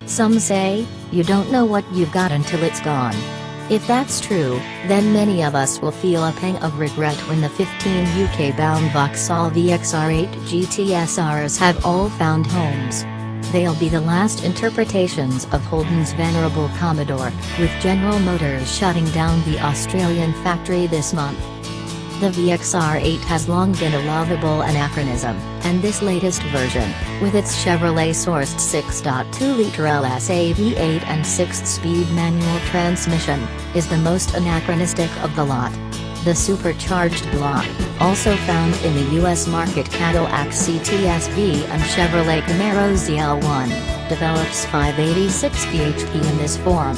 Some say, you don't know what you've got until it's gone. If that's true, then many of us will feel a pang of regret when the 15 UK-bound Vauxhall VXR8 gts-rs have all found homes. They'll be the last interpretations of Holden's venerable Commodore, with General Motors shutting down the Australian factory this month. The VXR8 has long been a lovable anachronism, and this latest version, with its Chevrolet-sourced 6.2-liter LSA V8 and 6-speed manual transmission, is the most anachronistic of the lot. The supercharged block, also found in the U.S. market Cadillac CTS-V and Chevrolet Camaro ZL1, develops 586 bhp in this form.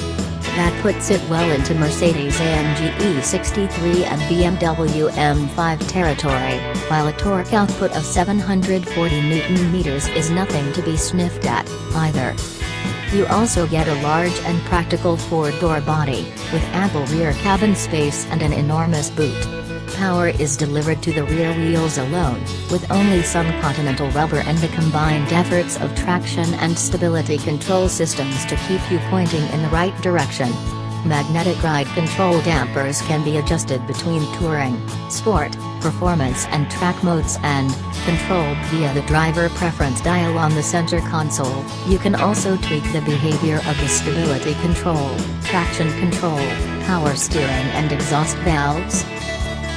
That puts it well into Mercedes-AMG E63 and BMW M5 territory, while a torque output of 740 Nm is nothing to be sniffed at, either. You also get a large and practical four-door body, with ample rear cabin space and an enormous boot. Power is delivered to the rear wheels alone, with only some Continental rubber and the combined efforts of traction and stability control systems to keep you pointing in the right direction. Magnetic ride control dampers can be adjusted between touring, sport, performance and track modes and, controlled via the driver preference dial on the center console. You can also tweak the behavior of the stability control, traction control, power steering and exhaust valves.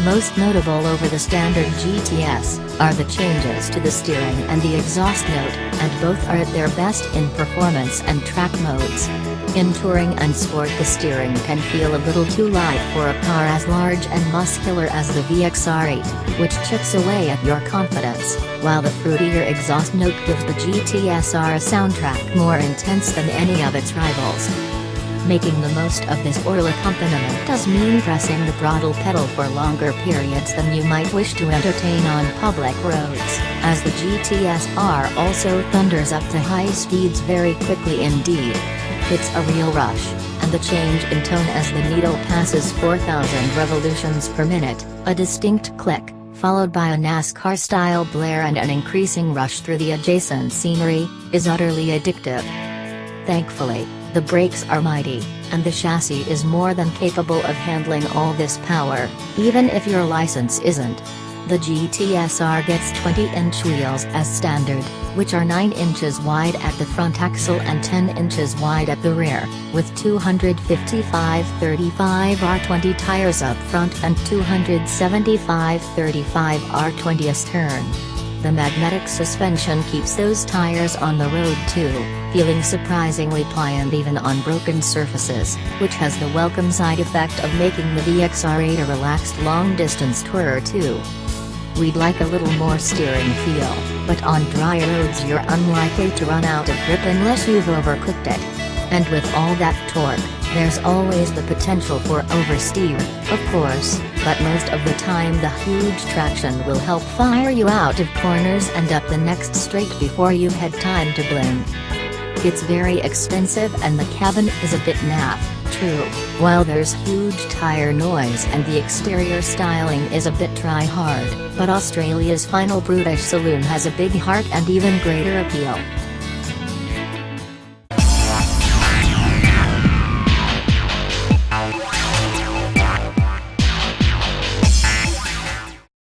Most notable over the standard GTS, are the changes to the steering and the exhaust note, and both are at their best in performance and track modes. In touring and sport the steering can feel a little too light for a car as large and muscular as the VXR8, which chips away at your confidence, while the fruitier exhaust note gives the GTS-R soundtrack more intense than any of its rivals. Making the most of this oil accompaniment does mean pressing the throttle pedal for longer periods than you might wish to entertain on public roads, as the GTS-R also thunders up to high speeds very quickly indeed. It's a real rush, and the change in tone as the needle passes 4,000 revolutions per minute, a distinct click, followed by a NASCAR-style blare and an increasing rush through the adjacent scenery, is utterly addictive. Thankfully, the brakes are mighty, and the chassis is more than capable of handling all this power, even if your license isn't. The GTS-R gets 20-inch wheels as standard, which are 9 inches wide at the front axle and 10 inches wide at the rear, with 255/35 R20 tires up front and 275/35 R20 astern. The magnetic suspension keeps those tires on the road too, feeling surprisingly pliant even on broken surfaces, which has the welcome side effect of making the VXR8 a relaxed long-distance tourer too. We'd like a little more steering feel, but on dry roads you're unlikely to run out of grip unless you've overcooked it. And with all that torque, there's always the potential for oversteer, of course, but most of the time the huge traction will help fire you out of corners and up the next straight before you've had time to blink. It's very expensive and the cabin is a bit naff, true, while there's huge tire noise and the exterior styling is a bit try-hard, but Australia's final brutish saloon has a big heart and even greater appeal.